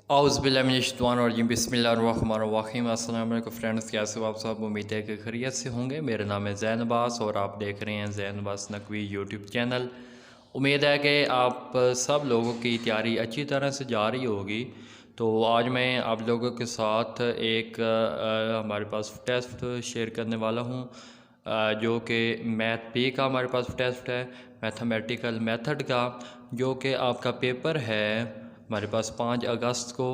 औज़ुबिल्लाहिमिनश्शैतानिर्रजीम बिस्मिल्लाहिर्रहमानिर्रहीम। अस्सलाम वालेकुम फ्रेंड्स, कैसे हो आप सब? उम्मीद है कि खैरियत से होंगे। मेरा नाम है ज़ैन अब्बास और आप देख रहे हैं ज़ैन अब्बास नकवी यूट्यूब चैनल। उम्मीद है कि आप सब लोगों की तैयारी अच्छी तरह से जा रही होगी। तो आज मैं आप लोगों के साथ एक हमारे पास टेस्ट शेयर करने वाला हूँ, जो कि मैथ बी का हमारे पास टेस्ट है, मैथमेटिकल मेथड का, जो कि आपका पेपर है हमारे पास 5 अगस्त को।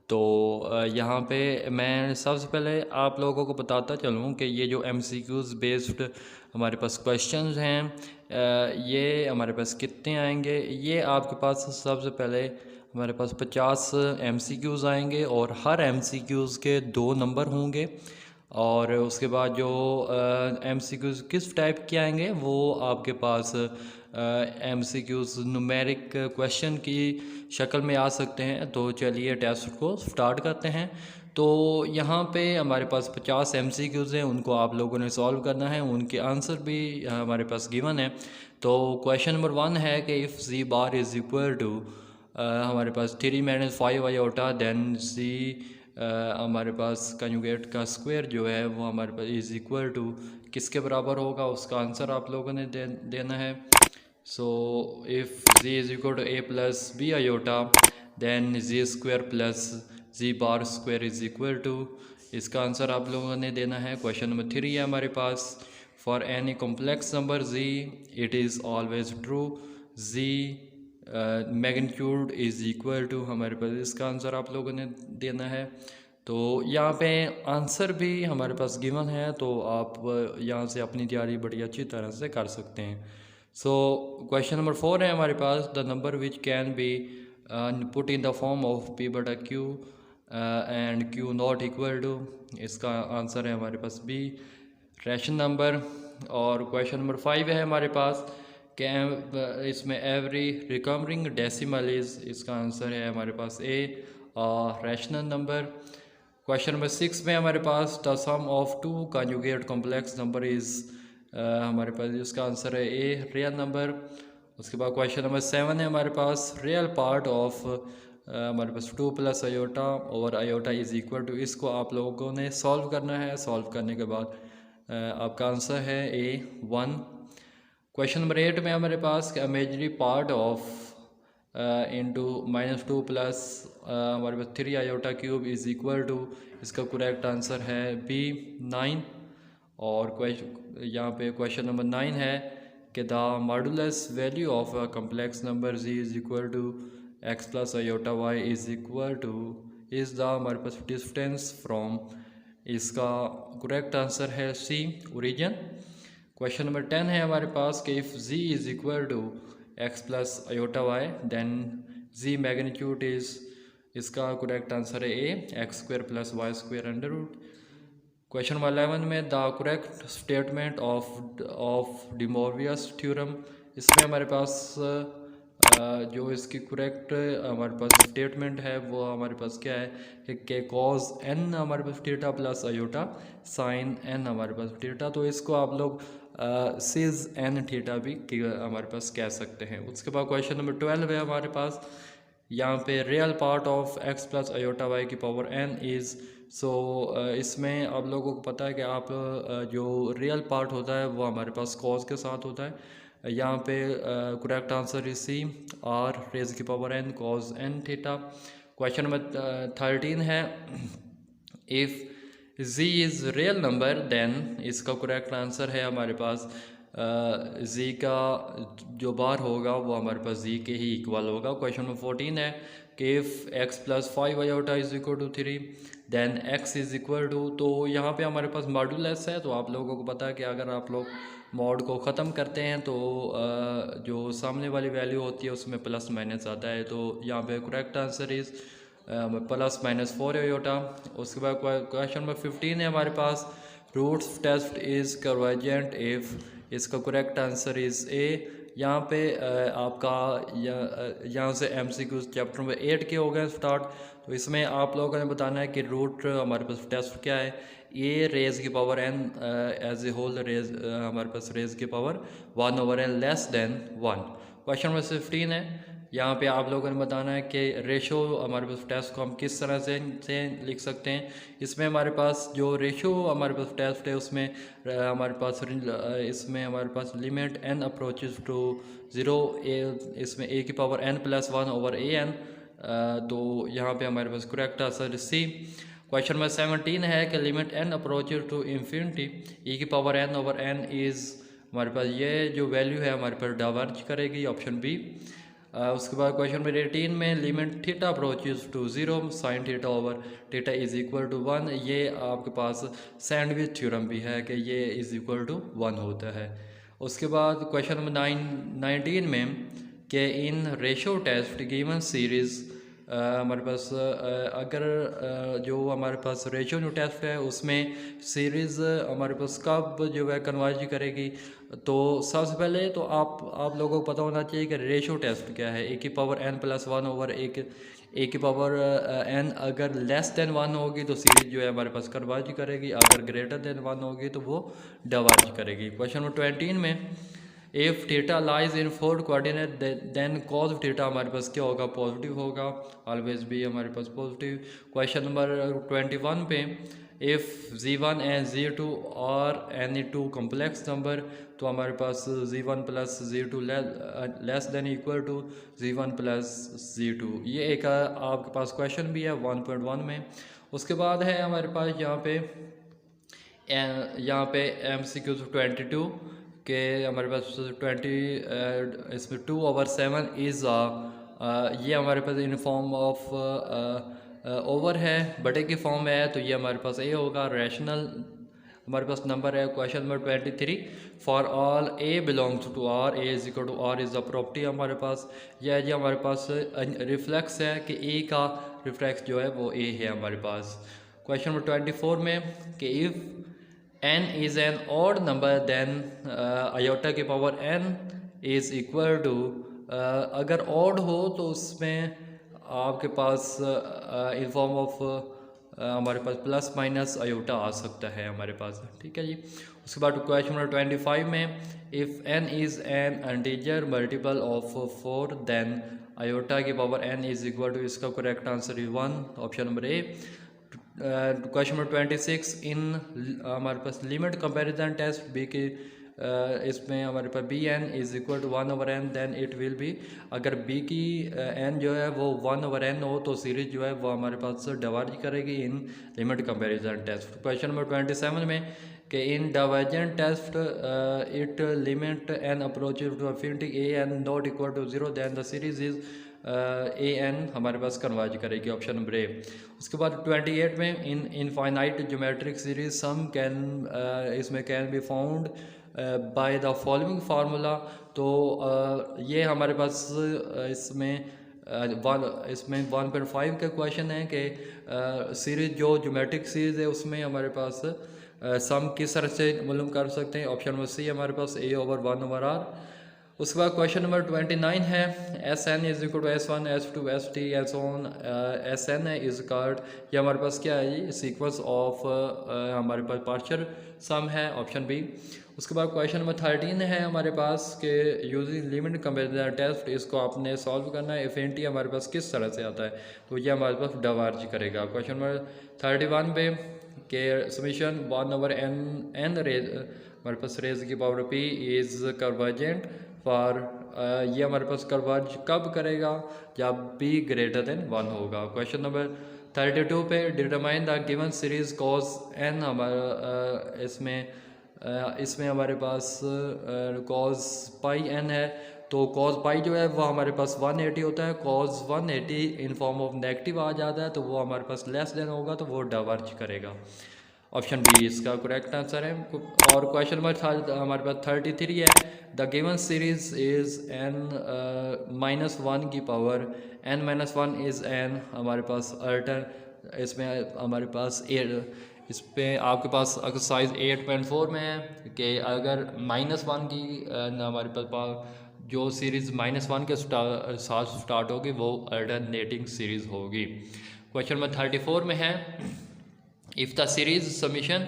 तो यहाँ पे मैं सबसे पहले आप लोगों को बताता चलूँ कि ये जो MCQs बेस्ड हमारे पास क्वेश्चंस हैं, ये हमारे पास कितने आएंगे। ये आपके पास सबसे पहले हमारे पास 50 MCQs आएंगे और हर MCQs के 2 नंबर होंगे। और उसके बाद जो MCQs किस टाइप के आएंगे वो आपके पास MCQs न्यूमेरिक क्वेश्चन की शक्ल में आ सकते हैं। तो चलिए टेस्ट को स्टार्ट करते हैं। तो यहाँ पे हमारे पास 50 MCQs हैं, उनको आप लोगों ने सॉल्व करना है, उनके आंसर भी हमारे पास गिवन है। तो क्वेश्चन नंबर 1 है कि if G bar is equal to हमारे पास 3 - 5 आयोटा, देन जी हमारे पास कंजुगेट का स्क्वायर जो है वो हमारे पास इज़ इक्वल टू किसके बराबर होगा, उसका आंसर आप लोगों ने देना है। So if ji is equal to a plus B iota, then G square plus G bar square is equal to, इसका आंसर आप लोगों ने देना है। क्वेश्चन नंबर 3 है हमारे पास, for any complex number z it is always true z magnitude is equal to, हमारे पास इसका आंसर आप लोगों ने देना है। तो यहाँ पे आंसर भी हमारे पास गिवन है, तो आप यहाँ से अपनी तैयारी बड़ी अच्छी तरह से कर सकते हैं। सो क्वेश्चन नंबर 4 है हमारे पास, the number which can be put in the form of p बटा q and q not equal to, इसका आंसर है हमारे पास बी, रैशनल नंबर। और क्वेश्चन नंबर 5 है हमारे पास, इसमें एवरी रिकवरिंग डेसिमल इज़, इसका आंसर है हमारे पास A, rational number. Question number 6 में हमारे पास the sum of 2 conjugate complex number is, हमारे पास इसका आंसर है ए, रियल नंबर। उसके बाद क्वेश्चन नंबर 7 है हमारे पास, रियल पार्ट ऑफ हमारे पास 2 प्लस आयोटा और आयोटा इज़ इक्वल टू, इसको आप लोगों ने सॉल्व करना है। सॉल्व करने के बाद आपका आंसर है ए 1। क्वेश्चन नंबर 8 में हमारे पास imaginary part of into -2 plus हमारे पास 3 iota cube is equal to, इसका करेक्ट आंसर है बी 9। और यहाँ पे क्वेश्चन नंबर 9 है कि the modulus value of a complex number z is equal to x plus iota y is equal to is the, हमारे पास डिस्टेंस फ्रॉम, इसका करेक्ट आंसर है सी, ओरिजिन। क्वेश्चन नंबर 10 है हमारे पास कि if ji is equal to x plus iota y, then z magnitude is, इसका correct answer है A, x square plus y square under root. Question number 11 में the correct statement of De Moivre's theorem, इसमें हमारे पास जो इसकी correct हमारे पास statement है वो हमारे पास क्या है कि कॉज एन हमारे पास theta plus iota sine n हमारे पास थीटा, तो इसको आप लोग सिज एन थीटा भी हमारे पास कह सकते हैं। उसके बाद क्वेश्चन नंबर 12 है हमारे पास, यहाँ पे real part of X plus iota Y की पावर एन इज़, सो इसमें आप लोगों को पता है कि आप जो रियल पार्ट होता है वो हमारे पास कॉज के साथ होता है। यहाँ पे correct answer is C, r raise की power n cos n theta. Question number 13 है, if ji is real number then, इसका करेक्ट आंसर है हमारे पास जी का जो बार होगा वो हमारे पास जी के ही इक्वल होगा। क्वेश्चन नंबर 14 है कि if X plus 5 iota is equal to 3 then X is equal to, तो यहाँ पे हमारे पास मॉडुलस है, तो आप लोगों को पता है कि अगर आप लोग मॉड को ख़त्म करते हैं तो जो सामने वाली वैल्यू होती है उसमें प्लस माइनस आता है। तो यहाँ पे correct answer is plus minus 4 iota. उसके बाद क्वेश्चन नंबर 15 है हमारे पास, roots test is convergent if, इसका करेक्ट आंसर इज़ ए। यहाँ पे आपका यहाँ से MCQ चैप्टर नंबर 8 के हो गए स्टार्ट, तो इसमें आप लोगों ने बताना है कि रूट हमारे पास टेस्ट क्या है, ए रेज की power N as a whole raise हमारे पास रेज की power 1/n less than 1। Question number 15 है, यहाँ पे आप लोगों ने बताना है कि रेशो हमारे पास टेस्ट को हम किस तरह से लिख सकते हैं। इसमें हमारे पास जो रेशो हमारे पास टेस्ट है उसमें हमारे पास इसमें हमारे पास लिमिट n अप्रोचेस टू 0 इसमें a की पावर n+1 ओवर an। तो यहाँ पे हमारे पास correct answer C. Question number 17 है कि limit n approaches to infinity e की power n over n is, हमारे पास ये जो वैल्यू है हमारे पास डाइवर्ज करेगी, ऑप्शन बी। उसके बाद क्वेश्चन नंबर 18 में limit theta approaches to 0 sine theta over theta is equal to 1, ये आपके पास सैंडविच थ्योरम भी है कि ये इज़ इक्वल टू 1 होता है। उसके बाद क्वेश्चन नंबर 19 में कि in ratio test given series हमारे पास अगर जो हमारे पास रेशो जो टेस्ट है उसमें सीरीज़ हमारे पास कब जो है कन्वर्ज करेगी। तो सबसे पहले तो आप लोगों को पता होना चाहिए कि रेशो टेस्ट क्या है। ए की पावर n+1 ओवर ए की पावर n अगर लेस देन 1 होगी तो सीरीज जो है हमारे पास कन्वर्ज करेगी, अगर ग्रेटर देन 1 होगी तो वो डाइवर्ज करेगी। क्वेश्चन नंबर 20 में if theta lies in 4 coordinate then cos theta हमारे पास क्या होगा, पॉजिटिव होगा, ऑलवेज भी हमारे पास पॉजिटिव। क्वेश्चन नंबर 21 पे इफ़ z1 एंड z2 और एनी टू कम्प्लेक्स नंबर, तो हमारे पास z1 plus z2 less than equal to z1 plus z2। ये एक आपके पास क्वेश्चन भी है 1.1 में। उसके बाद है हमारे पास यहाँ पे MCQ 22 के हमारे पास 20 इसमें 2/7 इज़ ये हमारे पास इन फॉर्म ऑफ ओवर है, बटे की फॉर्म में है, तो ये हमारे पास ए होगा। रैशनल हमारे पास नंबर है। Question number 23 for all A belongs to R A is equal to R is the property हमारे पास यह जी हमारे पास रिफ्लेक्स है कि ए का रिफ्लेक्स जो है वो ए है हमारे पास। क्वेश्चन नंबर 24 में कि if n is an odd number then iota की power n is equal to अगर odd हो तो उसमें आपके पास इन फॉर्म ऑफ हमारे पास प्लस माइनस आयोटा आ सकता है हमारे पास, ठीक है जी। उसके बाद क्वेश्चन नंबर 25 में if n is an integer multiple of 4 then iota की power n is equal to, इसका correct answer is 1, option number A. Question number 26 in हमारे पास लिमिट कंपैरिजन टेस्ट बी के इसमें हमारे पास b n is equal to 1/n then it will be, अगर b की एन जो है वो 1/n हो तो सीरीज जो है वो हमारे पास डाइवर्ज करेगी in limit comparison test. Question number 27 में कि in divergent test it limit n approaches to infinity a n not equal to 0 then the series is a n हमारे पास कन्वर्ज करेगी, ऑप्शन नंबर ए। उसके बाद 28 में in infinite geometric series sum can इसमें can be found by the following formula, तो ये हमारे पास इसमें 1.5 का क्वेश्चन है कि सीरीज जो ज्योमेट्रिक सीरीज है उसमें हमारे पास सम किस तरह से मालूम कर सकते हैं, ऑप्शन नंबर सी हमारे पास a/1/r। उसके बाद क्वेश्चन नंबर 29 है S N is equal to S1 S2 ST S on S N है इज कार्ड, ये हमारे पास क्या है, ये सीक्वेंस ऑफ हमारे पास पार्शियल सम है, ऑप्शन बी। उसके बाद क्वेश्चन नंबर 13 है हमारे पास कि यूजिंग लिमिट कंपैरिजन टेस्ट, इसको आपने सॉल्व करना है। इफिनिटी हमारे पास किस तरह से आता है, तो ये हमारे पास डाइवर्ज करेगा। क्वेश्चन नंबर 31 पे के समीशन 1/n रेज हमारे पास रेज की power p is convergent for, ये हमारे पास कन्वर्ज कब करेगा, जब b ग्रेटर देन 1 होगा। क्वेश्चन नंबर 32 पे determine the given series cause n हमारा इसमें हमारे पास कॉज पाई n है, तो कॉज पाई जो है वो हमारे पास 180 होता है, cos 180 in form of negative आ जाता है, तो वो हमारे पास लेस देन होगा तो वो डाइवर्ज करेगा, ऑप्शन बी इसका करेक्ट आंसर है। और क्वेश्चन नंबर हमारे पास 33 है the given series is n-1 की पावर n-1 इज़ n हमारे पास अल्टर, इसमें हमारे पास इस पे आपके पास एक्सरसाइज 8.4 में है कि अगर -1 की हमारे पास जो सीरीज़ -1 के साथ स्टार्ट होगी वो अल्टरनेटिंग सीरीज़ होगी। क्वेश्चन नंबर 34 में है इफ़ द सीरीज समीशन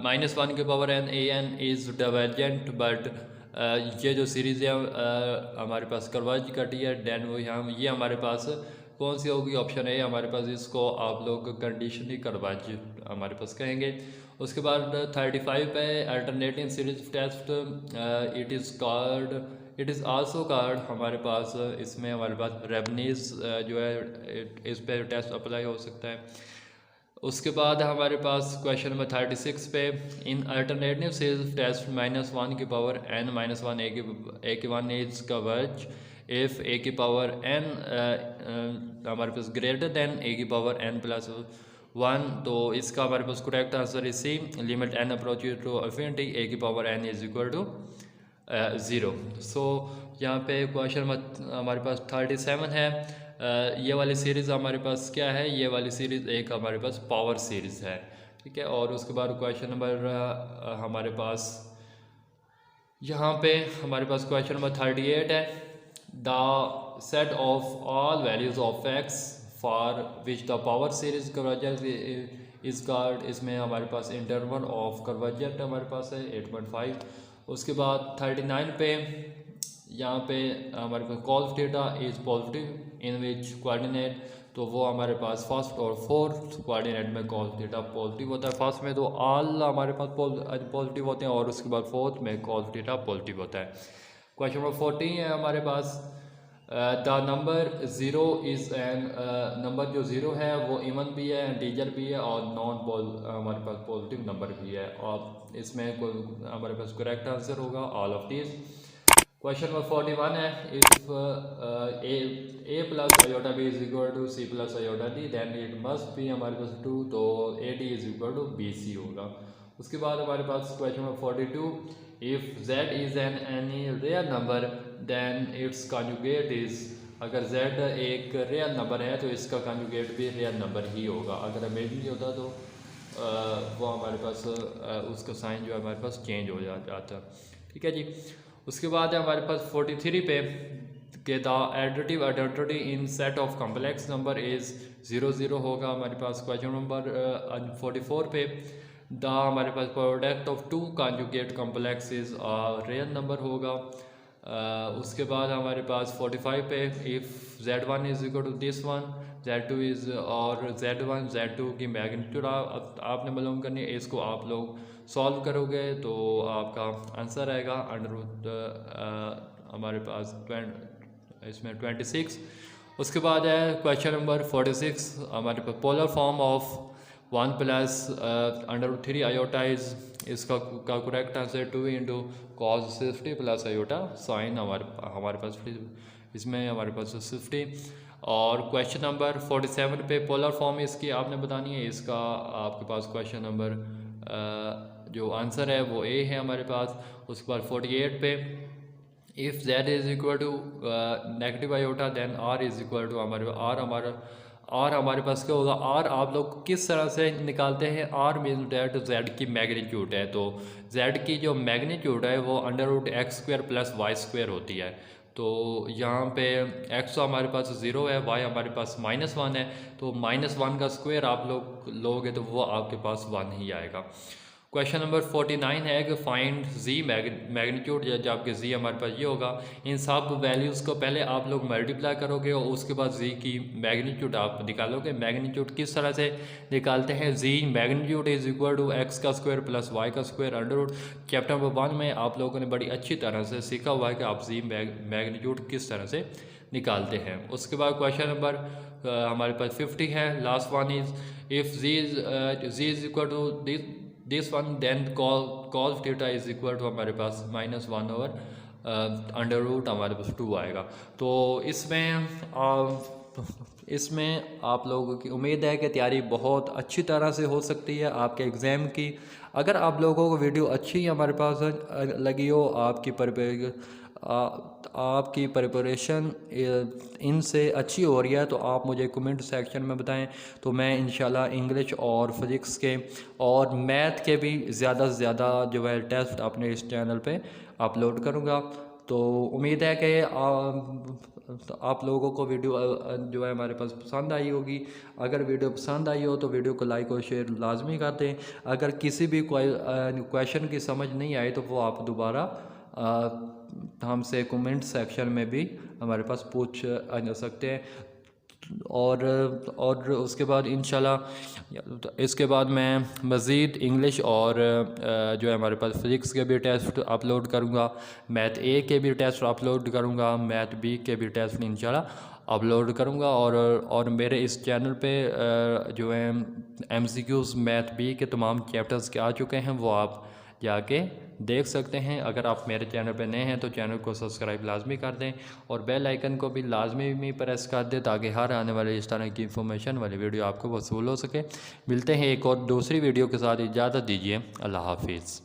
-1 के power n a n is divergent but ये जो सीरीज़ है हमारे पास कन्वर्ज करती है, देन वो यहाँ ये हमारे पास कौन सी होगी, ऑप्शन ए हमारे पास, इसको आप लोग कंडीशनली कन्वर्ज हमारे पास कहेंगे। उसके बाद 35 पे alternating series test, it is also card हमारे पास, इसमें हमारे पास रेबनीज जो है इस पे टेस्ट अप्लाई हो सकता है। उसके बाद हमारे पास क्वेश्चन नंबर 36 पे इन अल्टरनेटिव सीरीज टेस्ट -1 की पावर n-1 ए की 1 इज कवर्ज इफ़ ए की पावर n हमारे पास ग्रेटर देन ए की पावर n+1, तो इसका हमारे पास correct answer is C, limit n approaches to infinity a की power n is equal to 0। So यहाँ पे क्वेश्चन हमारे पास 37 है। ये वाली सीरीज़ हमारे पास क्या है, ये वाली सीरीज़ एक हमारे पास पावर सीरीज़ है, ठीक है। और उसके बाद क्वेश्चन नंबर हमारे पास यहाँ पे हमारे पास क्वेश्चन नंबर 38 है, the set of all values of x for which the power series convergence is called, इसमें हमारे पास इंटरवल ऑफ कन्वर्जेंट हमारे पास है 8.5। उसके बाद 39 पे यहाँ पे हमारे पास cos theta is positive in which coordinate, तो वो हमारे पास फर्स्ट और फोर्थ कोऑर्डिनेट में कॉस थीटा पॉजिटिव होता है। फर्स्ट में तो ऑल हमारे पास पॉजिटिव होते हैं और उसके बाद फोर्थ में कॉस थीटा पॉजिटिव होता है। क्वेश्चन नंबर 14 है हमारे पास, the number zero is an, number जो ज़ीरो है वो इवन भी है, इंटीजर भी है और हमारे पास पॉजिटिव नंबर भी है, और इसमें कोई हमारे पास करेक्ट आंसर होगा all of this. Question number 41 है, if a plus iota b is equal to c plus iota d then it must be हमारे पास 2, तो a d is equal to b c होगा। उसके बाद हमारे पास question number 42, if z is an any real number then its conjugate is, अगर z एक रियल नंबर है तो इसका कॉन्जुगेट भी रियल नंबर ही होगा, अगर इमेजिनरी होता तो वो हमारे पास उसका साइन जो है हमारे पास चेंज हो जाता, ठीक है जी। उसके बाद है हमारे पास 43 पे कि the additive identity in set of complex number is 0 0 होगा हमारे पास। क्वेश्चन नंबर 44 पे द हमारे पास product of two conjugate complex is real number होगा। उसके बाद हमारे पास 45 पे if z1 is equal to this one, z2 is, और z1 z2 की मैग्नीट्यूड आपने मालूम करनी है, इसको आप लोग सॉल्व करोगे तो आपका आंसर आएगा हमारे पास इसमें 26। उसके बाद है क्वेश्चन नंबर 46 हमारे पास polar form of 1 plus √3 iota is, इसका correct answer 2 into cos 50 plus iota sine हमारे पास इसमें हमारे पास 50। और क्वेश्चन नंबर 47 पे पोलर फॉर्म इसकी आपने बतानी है, इसका आपके पास क्वेश्चन नंबर जो आंसर है वो ए है हमारे पास। उसके बाद 48 पे if z is equal to negative iota then r is equal to हमारे पास क्या होगा, r आप लोग किस तरह से निकालते हैं, r मीन डैट z की मैग्नीट्यूड है, तो z की जो मैग्नीट्यूड है वो √x² + y² होती है। तो यहाँ पे x तो हमारे पास 0 है, y हमारे पास -1 है, तो -1 का स्क्वायर आप लोग लोगे तो वो आपके पास 1 ही आएगा। क्वेश्चन नंबर 49 है कि फाइंड z मैग्नीट्यूड, जबकि z हमारे पास ये होगा, इन सब वैल्यूज़ को पहले आप लोग मल्टीप्लाई करोगे और उसके बाद z की मैग्नीट्यूड आप निकालोगे। मैग्नीट्यूड किस तरह से निकालते हैं, z magnitude is equal to x का स्क्वायर प्लस y का square under root. Chapter number 1 में आप लोगों ने बड़ी अच्छी तरह से सीखा हुआ है कि आप z मैग्नीट्यूड किस तरह से निकालते हैं। उसके बाद क्वेश्चन नंबर हमारे पास 50 है, last one is if z is equal to this one then cos theta is equal to हमारे पास -1 ओवर अंडर रूट हमारे पास 2 आएगा। तो इसमें आप लोगों की उम्मीद है कि तैयारी बहुत अच्छी तरह से हो सकती है आपके एग्ज़ाम की। अगर आप लोगों को वीडियो अच्छी हमारे पास लगी हो, आपकी प्रिपरेशन इनसे अच्छी हो रही है, तो आप मुझे कमेंट सेक्शन में बताएं, तो मैं इंशाल्लाह इंग्लिश और फिज़िक्स के और मैथ के भी ज़्यादा से ज़्यादा जो है टेस्ट अपने इस चैनल पे अपलोड करूँगा। तो उम्मीद है कि आप लोगों को वीडियो जो है हमारे पास पसंद आई होगी। अगर वीडियो पसंद आई हो तो वीडियो को लाइक और शेयर लाजमी कर दें। अगर किसी भी क्वेश्चन की समझ नहीं आई तो वो आप दोबारा हमसे कमेंट सेक्शन में भी हमारे पास पूछ सकते हैं। और उसके बाद इंशाल्लाह इसके बाद मैं मज़ीद इंग्लिश और जो है हमारे पास फिज़िक्स के भी टेस्ट अपलोड करूँगा, मैथ ए के भी टेस्ट अपलोड करूँगा, मैथ बी के भी टेस्ट इंशाल्लाह अपलोड करूँगा। और मेरे इस चैनल पे जो है MCQs मैथ बी के तमाम चैप्टर्स के आ चुके हैं, वो आप जाके देख सकते हैं। अगर आप मेरे चैनल पे नए हैं तो चैनल को सब्सक्राइब लाजमी कर दें और बेल आइकन को भी लाजमी प्रेस कर दें, ताकि हर आने वाले इस तरह की इंफॉर्मेशन वाली वीडियो आपको वसूल हो सके। मिलते हैं एक और दूसरी वीडियो के साथ, इजाज़त दीजिए, अल्लाह हाफिज़।